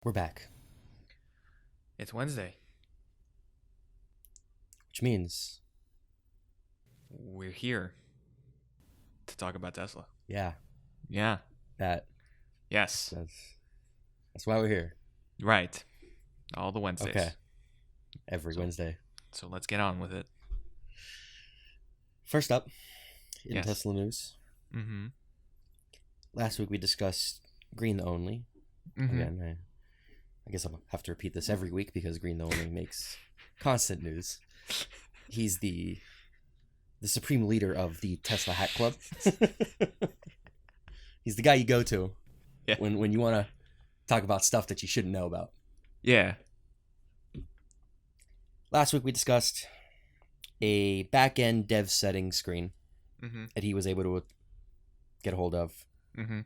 We're back, It's Wednesday. which means, We're here to talk about Tesla. yeah, Yeah. that Yes. that's why we're here. Right. All the Wednesdays. Okay, every So, Wednesday. so let's get on with it. First up, in Yes. Tesla news, Mm-hmm. last week we discussed green only. Mm-hmm. Again, I guess I'll have to repeat this every week because green only makes constant news. He's the supreme leader of the Tesla Hat Club. He's the guy you go to Yeah. when you want to talk about stuff that you shouldn't know about. Yeah. Last week we discussed a back-end dev setting screen Mm-hmm. that he was able to get a hold of Mm-hmm.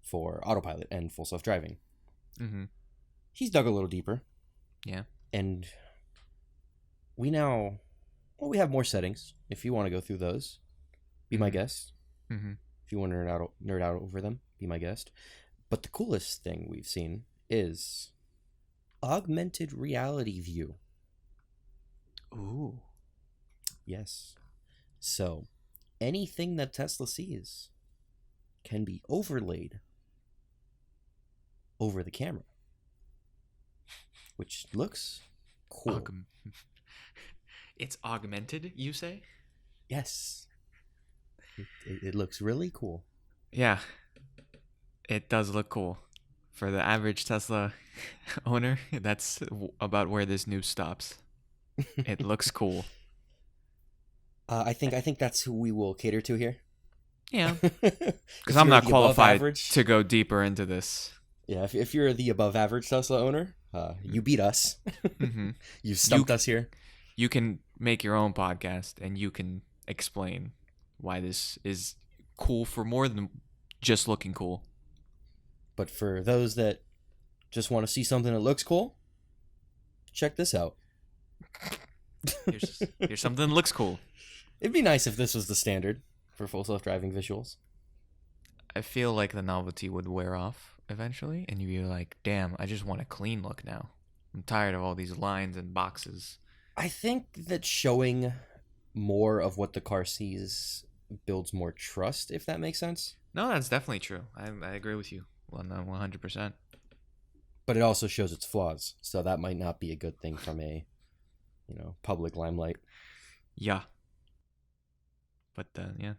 for autopilot and full self-driving. Mm-hmm. He's dug a little deeper. Yeah. And we have more settings. If you want to go through those, be my guest. Mm-hmm. If you want to nerd out over them, be my guest. But the coolest thing we've seen is augmented reality view. Ooh. Yes. So anything that Tesla sees can be overlaid over the camera, which looks cool. It's augmented, you say? Yes. It looks really cool. Yeah. It does look cool. For the average Tesla owner, that's about where this news stops. It looks cool. I think that's who we will cater to here. Yeah. Because Because I'm not qualified to go deeper into this. Yeah, if you're the above average Tesla owner, you beat us. Mm-hmm. You stumped us here. You can make your own podcast and you can explain why this is cool for more than just looking cool. But for those that just want to see something that looks cool, check this out. Here's something that looks cool. It'd be nice if this was the standard for full self-driving visuals. I feel like the novelty would wear off eventually, and you'd be like, damn, I just want a clean look now. I'm tired of all these lines and boxes. I think that showing more of what the car sees builds more trust, if that makes sense. No, that's definitely true. I agree with you 100%. But it also shows its flaws, so that might not be a good thing from a, public limelight. Yeah. But yeah,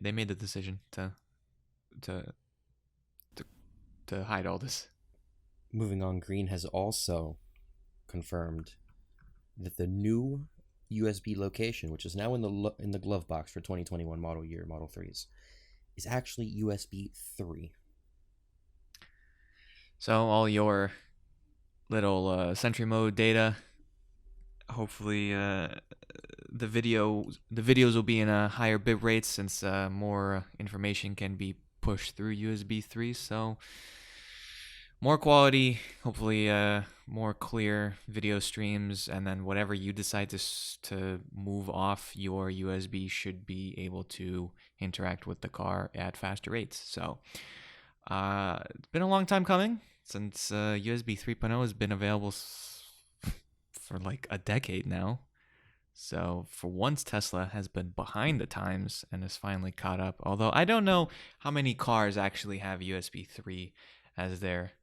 they made the decision to hide all this. Moving on, Green has also confirmed that the new USB location, which is now in the glove box for 2021 model year Model 3s, is actually USB 3. So all your little Sentry mode data, hopefully the videos will be in a higher bit rate since more information can be pushed through USB 3. So more quality, hopefully more clear video streams, and then whatever you decide to move off your USB should be able to interact with the car at faster rates. So it's been a long time coming since USB 3.0 has been available for like a decade now. So for once, Tesla has been behind the times and has finally caught up. Although I don't know how many cars actually have USB 3 as their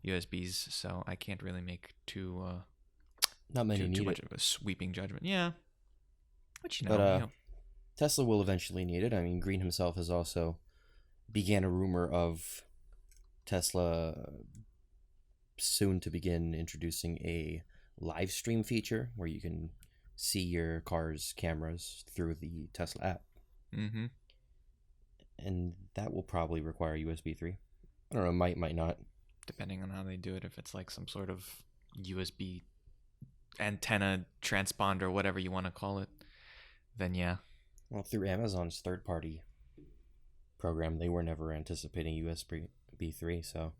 USBs, so I can't really make too much of a sweeping judgment. Yeah, but Tesla will eventually need it. I mean, Green himself has also began a rumor of Tesla soon to begin introducing a live stream feature where you can see your car's cameras through the Tesla app. Mm-hmm. And that will probably require USB 3. I don't know, might not. Depending on how they do it, if it's like some sort of USB antenna transponder, whatever you want to call it, then yeah. Well, through Amazon's third-party program, they were never anticipating USB 3, so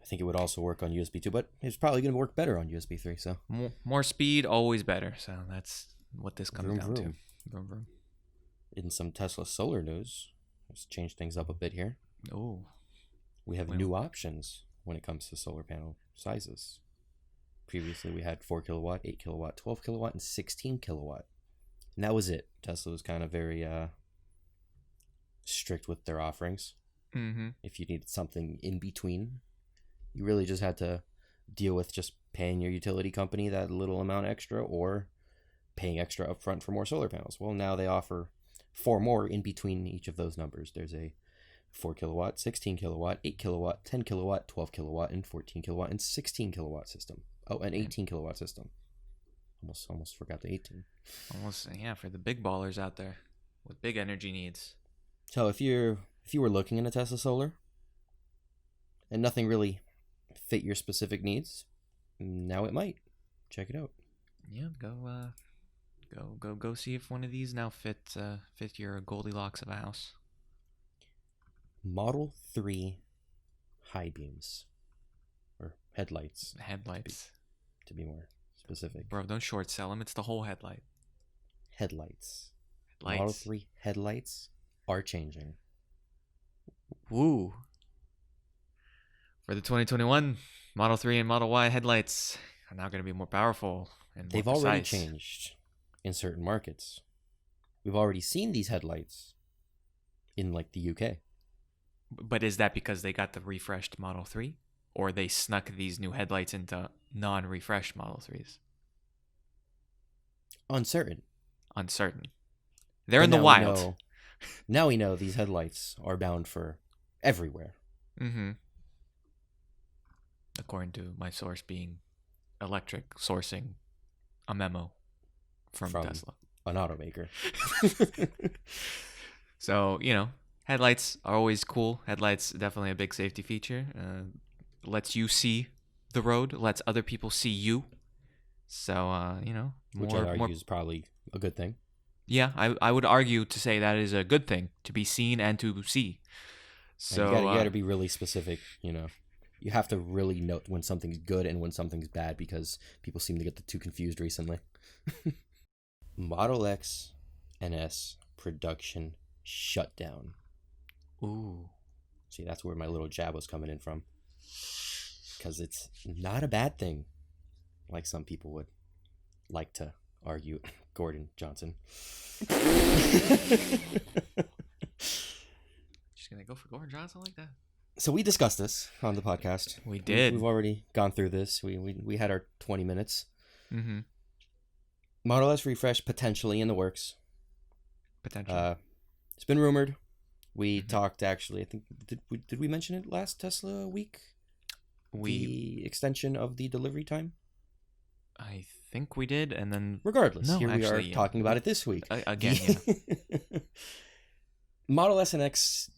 I think it would also work on USB 2, but it's probably going to work better on USB 3, so. More speed, always better, so that's what this comes down to. Vroom, vroom. In some Tesla solar news, let's change things up a bit here. Oh. We have new options when it comes to solar panel sizes. Previously, we had 4 kilowatt, 8 kilowatt, 12 kilowatt, and 16 kilowatt. And that was it. Tesla was kind of very strict with their offerings. Mm-hmm. If you needed something in between, you really just had to deal with just paying your utility company that little amount extra or paying extra upfront for more solar panels. Well, now they offer 4 more in between each of those numbers. There's a 4 kilowatt, 16 kilowatt, 8 kilowatt, 10 kilowatt, 12 kilowatt, and 14 kilowatt, and 16 kilowatt system. Oh, an 18 kilowatt system. Almost forgot the 18. Almost, yeah, for the big ballers out there with big energy needs. So if you were looking into Tesla Solar and nothing really fit your specific needs, now it might. Check it out. Yeah, go see if one of these now fit your Goldilocks of a house. Model 3 high beams or headlights. Headlights. To be more specific. Bro, don't short sell them. It's the whole headlight. Headlights. Lights. Model 3 headlights are changing. Woo. For the 2021 Model 3 and Model Y headlights are now going to be more powerful and more They've precise. already changed in certain markets. We've already seen these headlights in like the UK. But is that because they got the refreshed Model 3? Or they snuck these new headlights into non-refreshed Model 3s? Uncertain. They're But in the now wild. Now we know these headlights are bound for everywhere. Mm-hmm. According to my source being electric sourcing a memo from Tesla. An automaker. So, headlights are always cool. Headlights definitely a big safety feature. Lets you see the road, lets other people see you. So, Which I'd argue is probably a good thing. Yeah, I would argue to say that is a good thing, to be seen and to see. So and you gotta be really specific, You have to really note when something's good and when something's bad because people seem to get the two confused recently. Model X and S production shutdown. Ooh. See, that's where my little jab was coming in from. Because it's not a bad thing, like some people would like to argue. Gordon Johnson. Just gonna go for Gordon Johnson like that? So we discussed this on the podcast. We did. We've already gone through this. We had our 20 minutes. Mm-hmm. Model S refresh potentially in the works. Potentially. It's been rumored. We talked actually. I think did we mention it last Tesla week? The extension of the delivery time. I think we did, and then regardless, no, here actually, we are talking about it this week again. Yeah. Model S and X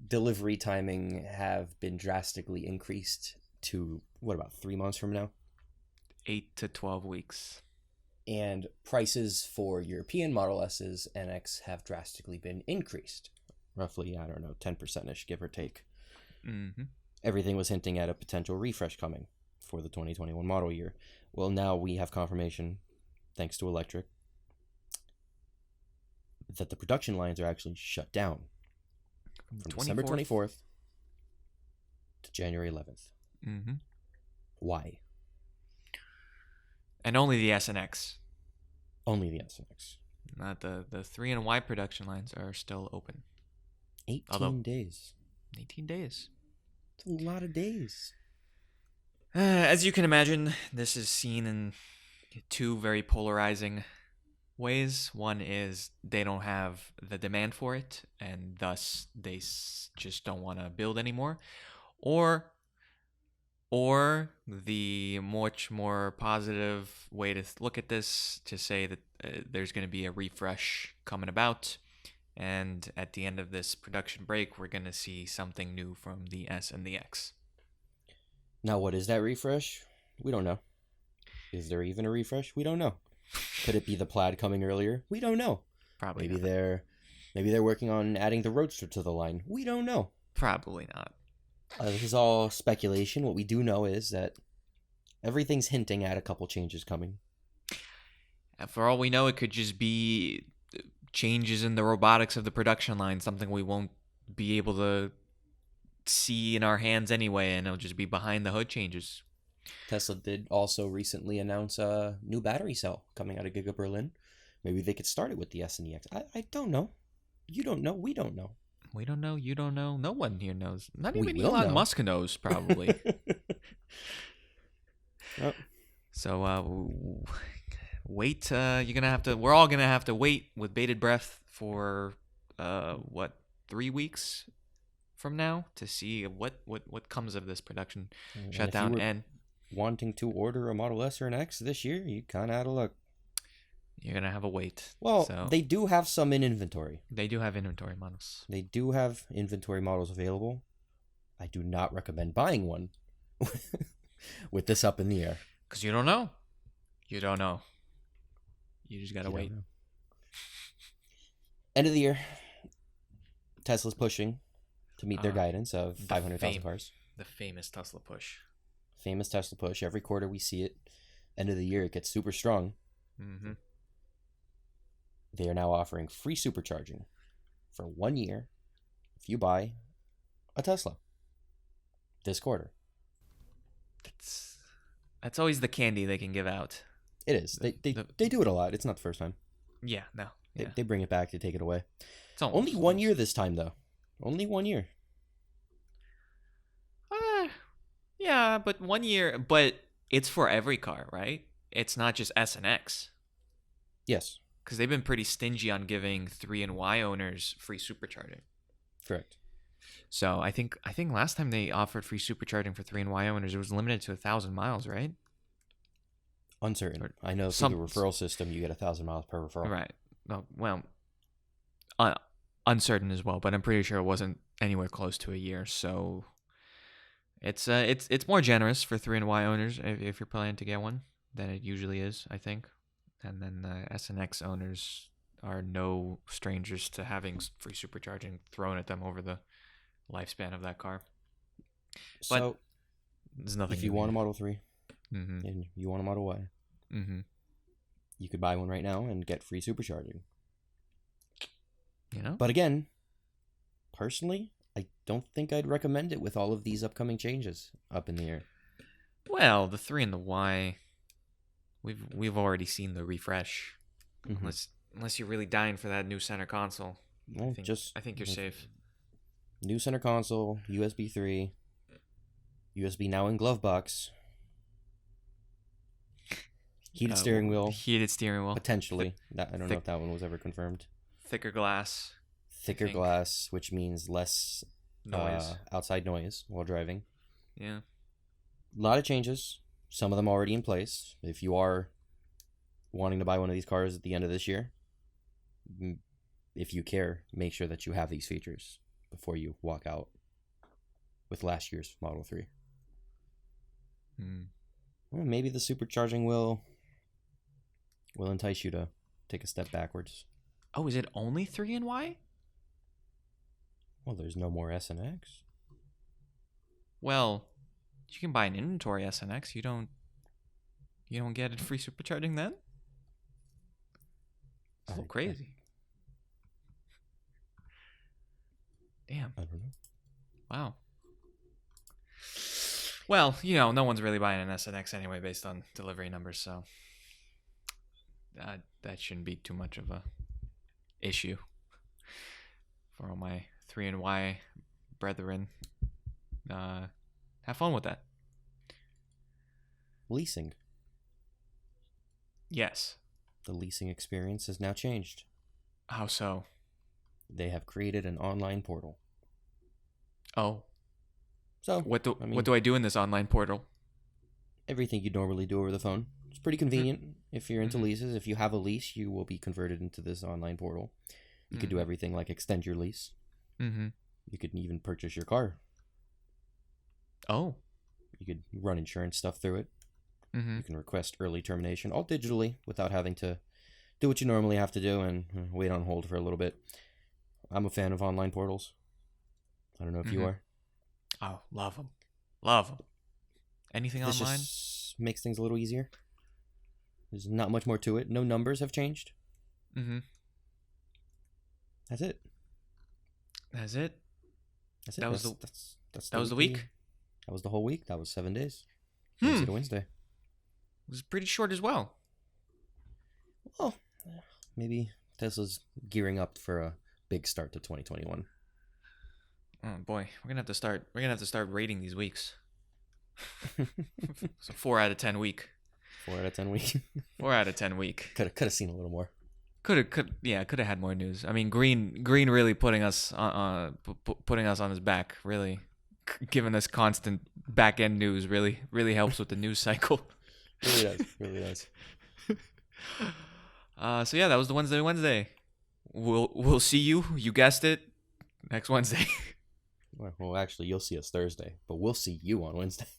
delivery timing have been drastically increased to what, about 3 months from now? 8 to 12 weeks. And prices for European Model S's and X have drastically been increased. Roughly, I don't know, 10%-ish, give or take. Mm-hmm. Everything was hinting at a potential refresh coming for the 2021 model year. Well, now we have confirmation, thanks to Electric, that the production lines are actually shut down from December 24th to January 11th. Mm-hmm. Why? And only the S and X. Only the S and X. Not the 3 and Y production lines are still open. 18 days. 18 days. It's a lot of days. As you can imagine, this is seen in two very polarizing ways. One is they don't have the demand for it, and thus they just don't want to build anymore. Or the much more positive way to look at this, to say that there's going to be a refresh coming about, and at the end of this production break, we're going to see something new from the S and the X. Now, what is that refresh? We don't know. Is there even a refresh? We don't know. Could it be the Plaid coming earlier? We don't know. Probably maybe not. Maybe they're working on adding the Roadster to the line. We don't know. Probably not. This is all speculation. What we do know is that everything's hinting at a couple changes coming. And for all we know, it could just be changes in the robotics of the production line, something we won't be able to see in our hands anyway, and it'll just be behind the hood changes. Tesla did also recently announce a new battery cell coming out of Giga Berlin. Maybe they could start it with the S and EX. I don't know. You don't know. We don't know. We don't know. You don't know. No one here knows. Not We even will Elon know. Musk knows, probably. Oh, So wait. You're gonna have to. We're all gonna have to wait with bated breath for what 3 weeks from now to see what comes of this production and if you shutdown. were And wanting to order a Model S or an X this year, you kind of out of luck. you're gonna have a wait. Well, So they do have some in inventory. they do have inventory models. They do have inventory models available. I do not recommend buying one with this up in the air. Because you don't know. You don't know. You just gotta You don't wait. know. End of the year, Tesla's pushing to meet their guidance of 500,000 cars. The famous Tesla push. Famous Tesla push. Every quarter we see it. End of the year, it gets super strong. Mm-hmm. They are now offering free supercharging for 1 year if you buy a Tesla this quarter. That's always the candy they can give out. It is. They do it a lot. It's not the first time. Yeah, no. Yeah. They bring it back. They take it away. It's almost, Only 1 year this time, though. Only 1 year. Yeah, but 1 year. But it's for every car, right? It's not just S and X. Yes. Because they've been pretty stingy on giving 3 and Y owners free supercharging. Correct. So I think last time they offered free supercharging for 3 and Y owners, it was limited to 1,000 miles, right? Uncertain. I know through the referral system, you get 1,000 miles per referral. Right. Well, uncertain as well, but I'm pretty sure it wasn't anywhere close to a year. So it's more generous for 3 and Y owners if you're planning to get one than it usually is, I think. And then S and X owners are no strangers to having free supercharging thrown at them over the lifespan of that car. But So, there's nothing. if you want a Model 3 mm-hmm. and you want a Model Y, Mm-hmm. you could buy one right now and get free supercharging. You know? But again, personally, I don't think I'd recommend it with all of these upcoming changes up in the air. Well, the 3 and the Y, we've already seen the refresh. Mm-hmm. Unless you're really dying for that new center console, Well, I think you're safe. New center console, USB 3, USB now in glove box, heated steering wheel, potentially. I don't know if that one was ever confirmed. Thicker glass. Thicker glass, which means less noise, outside noise while driving. Yeah. A lot of changes. Some of them already in place. If you are wanting to buy one of these cars at the end of this year, if you care, make sure that you have these features before you walk out with last year's Model 3. Well, maybe the supercharging will entice you to take a step backwards. Oh, is it only 3 and Y? Well, there's no more S and X. Well, you can buy an inventory S and X. You don't get a free supercharging then? It's a little crazy. Damn. I don't know. Wow. Well, no one's really buying an S and X anyway based on delivery numbers, so that shouldn't be too much of a issue for all my 3 and Y brethren. Have fun with that. Leasing. Yes. The leasing experience has now changed. How so? They have created an online portal. Oh. So, what do I do in this online portal? Everything you'd normally do over the phone. It's pretty convenient if you're into leases. If you have a lease, you will be converted into this online portal. You could do everything like extend your lease. Mm-hmm. You could even purchase your car. Oh. You could run insurance stuff through it. Mm-hmm. You can request early termination, all digitally, without having to do what you normally have to do and wait on hold for a little bit. I'm a fan of online portals. I don't know if you are. Oh, love them. Love them. Anything this online? Just makes things a little easier. There's not much more to it. No numbers have changed. Mm-hmm. That's it. That's it? That's it. That was that's the week? That was the whole week. That was 7 days. Wednesday to Wednesday. It was pretty short as well. Well, maybe Tesla's gearing up for a big start to 2021. Oh boy, we're gonna have to start rating these weeks. So 4 out of 10 week. 4 out of 10 week. 4 out of 10 week. Could have seen a little more. Could have had more news. I mean, Green really putting us on his back, really giving us constant back end news. Really helps with the news cycle. Really does. So yeah, that was the Wednesday. We'll see you. You guessed it. Next Wednesday. Well, actually, you'll see us Thursday, but we'll see you on Wednesday.